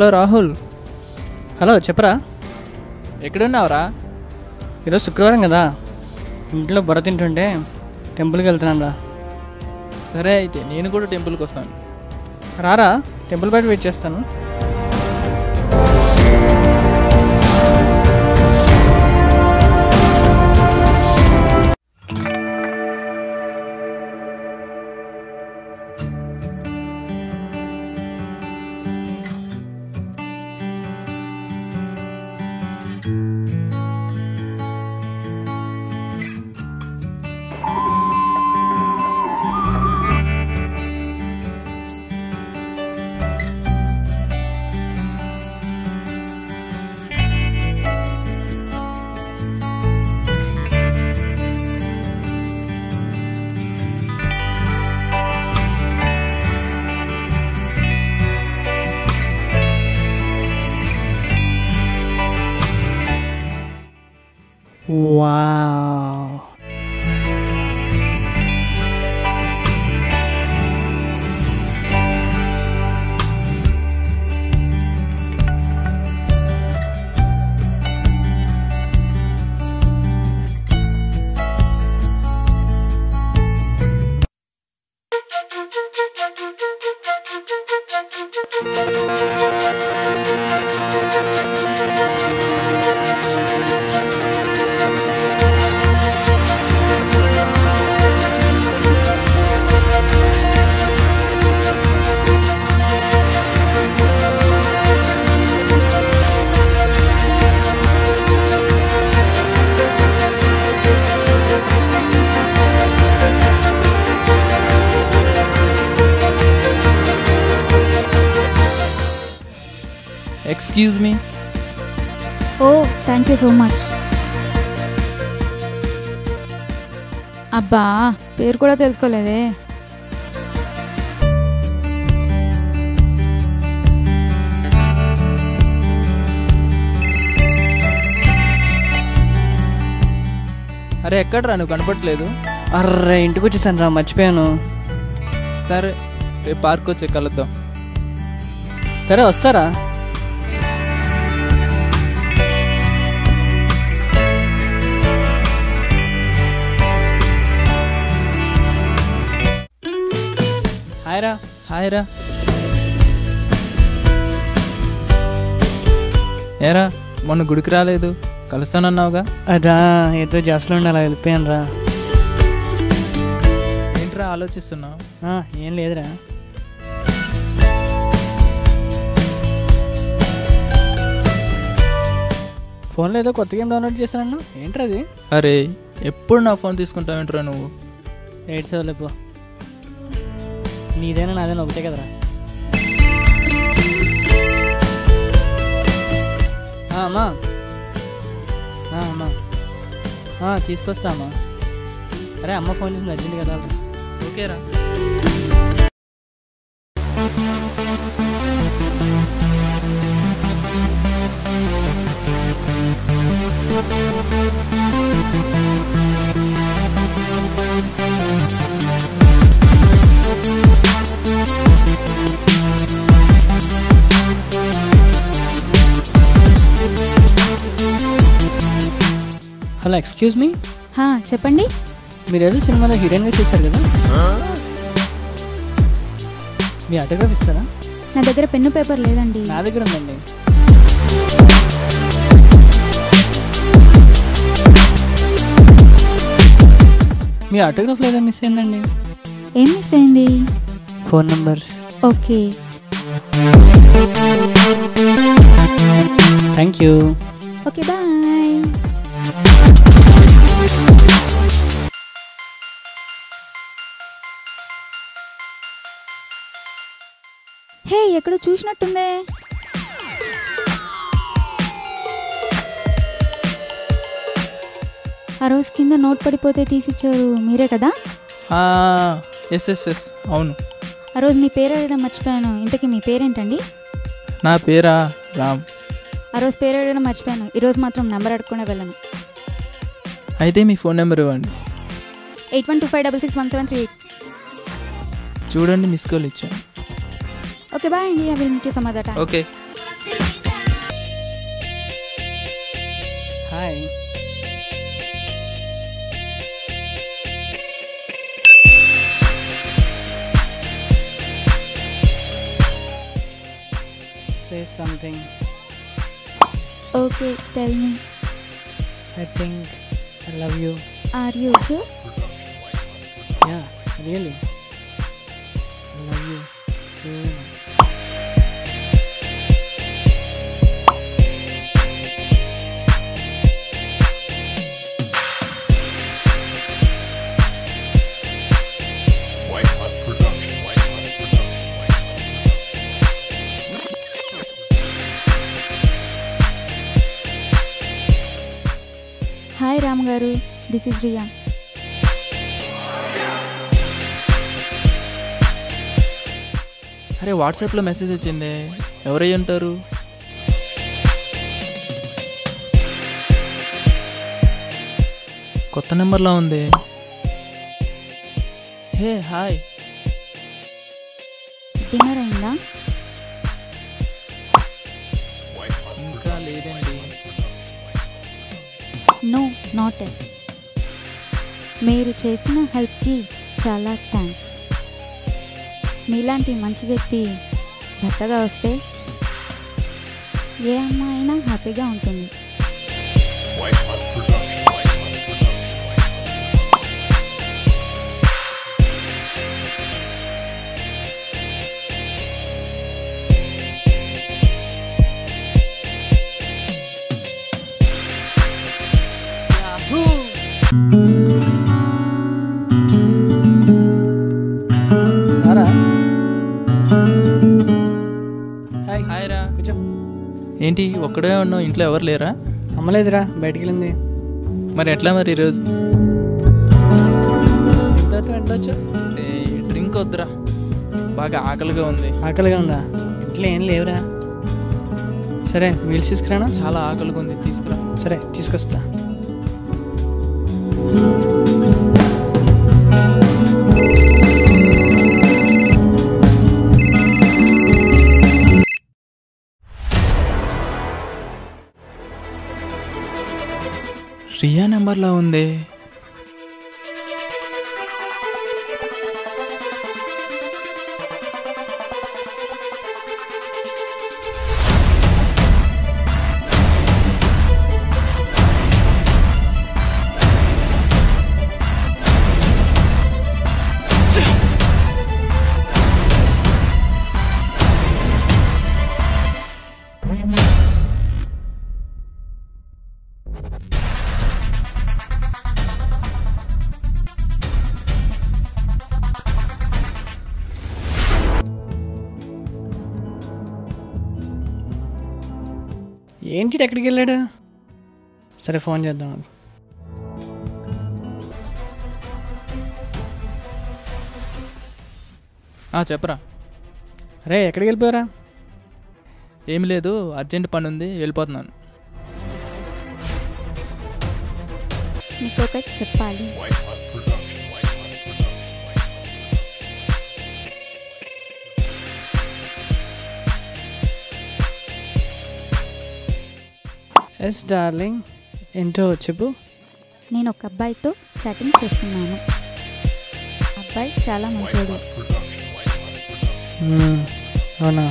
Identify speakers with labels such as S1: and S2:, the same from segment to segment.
S1: Hello Rahul.
S2: Hello చెప్పరా.
S1: ఎక్కడున్నావురా?
S2: ఈరోజు శుక్రవారం కదా, ఇంట్లో బొర తింటుంటే టెంపుల్కి వెళ్తున్నాను రా.
S1: సరే అయితే నేను కూడా టెంపుల్కి వస్తాను.
S2: రారా, టెంపుల్ బయట వెయిట్ చేస్తాను. Wow,
S1: excuse me.
S3: Oh thank you so much. అబ్బా, పేరు కూడా తెలుసుకోలేదే.
S1: అరే ఎక్కడ్రా, నువ్వు కనపడట్లేదు.
S2: అర్రే ఇంటికి వచ్చేసాను రా, మర్చిపోయాను.
S1: సరే రేపు పార్క్ వచ్చి కలుద్దాం.
S2: సరే వస్తారా. హాయ్ రా.
S1: హాయ్ రా. ఏరా మొన్న గుడికి రాలేదు, కలుస్తానన్నావుగా?
S2: అదా ఏదో జాస్లో ఉండి అలా వెళ్ళిపోయాను రా.
S1: ఏంట్రా ఆలోచిస్తున్నావు?
S2: ఏం లేదురా. ఫోన్లో ఏదో కొత్త గేమ్ డౌన్లోడ్ చేశాను, ఏంట్రా అది?
S1: అరే ఎప్పుడు నా ఫోన్ తీసుకుంటావేంట్రా నువ్వు?
S2: ఏడ్సేవాళ్ళిపో, నీదైనా నాదైనా ఒకటే కదరా. అమ్మా అమ్మా తీసుకొస్తా అమ్మా. అరే అమ్మ ఫోన్ చేసింది, అర్జెంట్ కదా.
S1: ఓకేరా.
S2: Hello excuse me.
S3: చెప్పండి.
S2: మీరు ఏదో సినిమాలో హీరోయిన్గా చేశారు కదా, మీ ఆటోగ్రాఫ్ ఇస్తారా?
S3: నా దగ్గర పెన్ను పేపర్ లేదండి.
S2: నా దగ్గర ఉందండి. మీ ఆటోగ్రాఫ్ లేదా మిస్ అయిందండి.
S3: ఏం మిస్ అయింది?
S2: Phone number.
S3: Okay
S2: thank you.
S3: Okay bye. Hey, ఎక్కడో చూసినట్టుందే. ఆ రోజు కింద నోట్ పడిపోతే తీసిచ్చారు మీరే కదా?
S1: ఎస్ ఎస్ ఎస్ అవును.
S3: ఆ రోజు మీ పేరు అడగడం మర్చిపోయాను. ఇంతకీ మీ పేరేంటండి?
S1: నా పేరా రామ్.
S3: ఆ రోజు పేరు అడగడం మర్చిపోయాను, ఈరోజు మాత్రం నెంబర్ అడుక్కునే వెళ్ళను.
S1: అయితే మీ ఫోన్ నెంబర్ ఇవ్వండి.
S3: 8125661738.
S1: చూడండి, మిస్ కాల్ ఇచ్చాను.
S3: ఓకే బాయ్ అండి, I will meet you some other time.
S1: Okay.
S2: Hi. Say something.
S3: Okay tell me.
S2: I think I love you.
S3: Are you sure?
S2: Yeah, really. I love you so much.
S3: Hi Ram garu, this is Riya.
S1: అరే వాట్సాప్లో message వచ్చిందే, ఎవరై ఉంటారు? కొత్త నెంబర్లా ఉంది. Hey hi.
S3: Dinner అయిందా?
S1: ఇంకా లేదండి.
S3: No not yet. మీరు చేసిన హెల్ప్కి చాలా థ్యాంక్స్. మీలాంటి మంచి వ్యక్తి భర్తగా వస్తే ఏ అమ్మాయి అయినా హ్యాపీగా ఉంటుంది.
S2: రారా. హాయ్.
S1: హాయ్ రా.
S2: కూర్చో.
S1: ఏంటి ఒక్కడే ఉన్నావు, ఇంట్లో ఎవరు లేరా?
S2: అమ్మలేదురా, బయటికి వెళ్ళింది.
S1: మరి ఎట్లా మరి ఈరోజు?
S2: ఇంతతో వెళ్ళొచ్చు.
S1: డ్రింక్ వద్దురా, బాగా ఆకలిగా ఉంది.
S2: ఆకలిగా ఉందా? ఇంట్లో ఏం లేవురా. సరే మీల్స్ తీసుకురానా?
S1: చాలా ఆకలిగా ఉంది, తీసుకురా.
S2: సరే తీసుకొస్తా.
S1: రియా నెంబర్లా ఉంది.
S2: ఏంటి ఎక్కడికి వెళ్ళాడు? సరే ఫోన్ చేద్దాం.
S1: చెప్పరా.
S2: అరే ఎక్కడికి వెళ్ళిపోయారా?
S1: ఏమి లేదు, అర్జెంట్ పని ఉంది, వెళ్ళిపోతున్నాను.
S3: నీకొకటి చెప్పాలి.
S2: ఎస్ డార్లింగ్, ఏంటో చెప్పు.
S3: నేను ఒక అబ్బాయితో చాటింగ్ చేస్తున్నాను. అబ్బాయి చాలా మంచోడు.
S2: అవునా?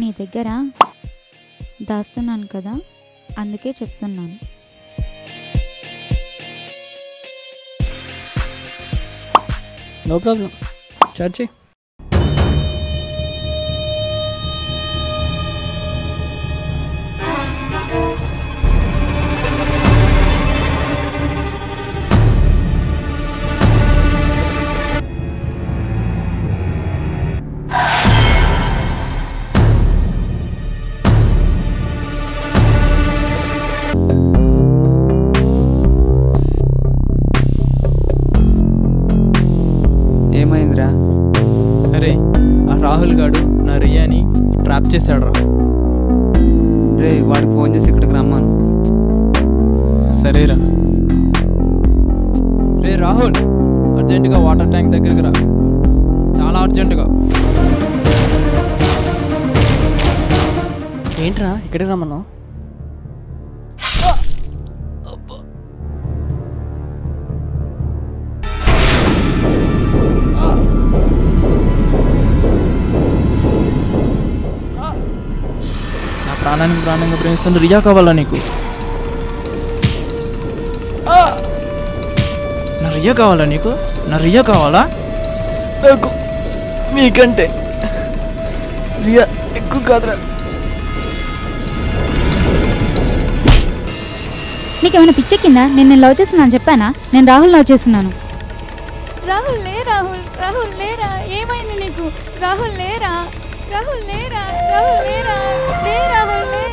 S3: నీ దగ్గర దాస్తున్నాను కదా, అందుకే చెప్తున్నాను.
S2: నో ప్రాబ్లం, చార్జీ.
S4: ఏమైందిరా?
S1: అరే ఆ రాహుల్ గాడు నా రియాని ట్రాప్ చేశాడు రా.
S4: రే వాడికి ఫోన్ చేసి ఇక్కడికి రమ్మాను.
S1: సరేరా. రే రాహుల్, అర్జెంటుగా వాటర్ ట్యాంక్ దగ్గరికి రా, చాలా అర్జెంటుగా.
S2: ఏంట్రా ఇక్కడికి రమ్మన్నావు?
S1: ప్రాణానికి ప్రాణంగా ప్రేమిస్తున్న రియా కావాలా నీకు? నా రియా కావాలా నీకు? నా రియా కావాలా? నాకు మీకంటే రియా ఎక్కువ కాదురా.
S3: నీకేమైనా పిచ్చెక్కిందా? నేను లవ్ చేస్తున్నాను చెప్పానా? నేను రాహుల్ లవ్ చేస్తున్నాను. రాహుల్ లే, రాహుల్ రాహుల్ లేరా? ఏమైంది నీకు? రాహుల్ లేరా? రాహుల్ లేరా? రాహుల్ లేరా? లే రాహుల్ లే.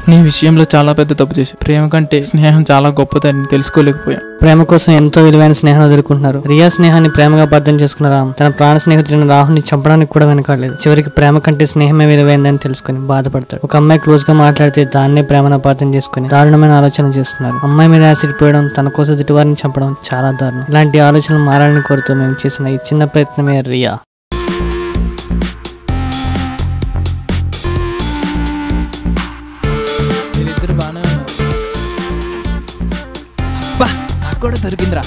S1: నీ విషయంలో చాలా పెద్ద తప్పు చేసి ప్రేమ కంటే స్నేహం చాలా గొప్పదని తెలుసుకోలేకపోయా.
S2: ప్రేమ కోసం ఎంతో విలువైన స్నేహం వదులుకుంటున్నారు. రియా స్నేహాన్ని ప్రేమగా అర్థం చేసుకున్న రామ్ తన ప్రాణ స్నేహితుడైన రాహుల్ని చంపడానికి కూడా వెనకాడలేదు. చివరికి ప్రేమ కంటే స్నేహమే విలువైందని తెలుసుకుని బాధపడతాడు. ఒక అమ్మాయి క్లోజ్ గా మాట్లాడితే దాన్నే ప్రేమను అపార్థం చేసుకుని దారుణమైన ఆలోచన చేస్తున్నారు. అమ్మాయి మీద యాసిడ్ పోయడం, తన కోసం ఎదుటివారిని చంపడం చాలా దారుణం. ఇలాంటి ఆలోచనలు మారాలని కోరుతూ మేము చేసిన ఈ చిన్న ప్రయత్నమే రియా.
S1: మీరిద్దరు బాగానే ఉన్నారు. అబ్బా, నాకు కూడా దొరికిందిరా.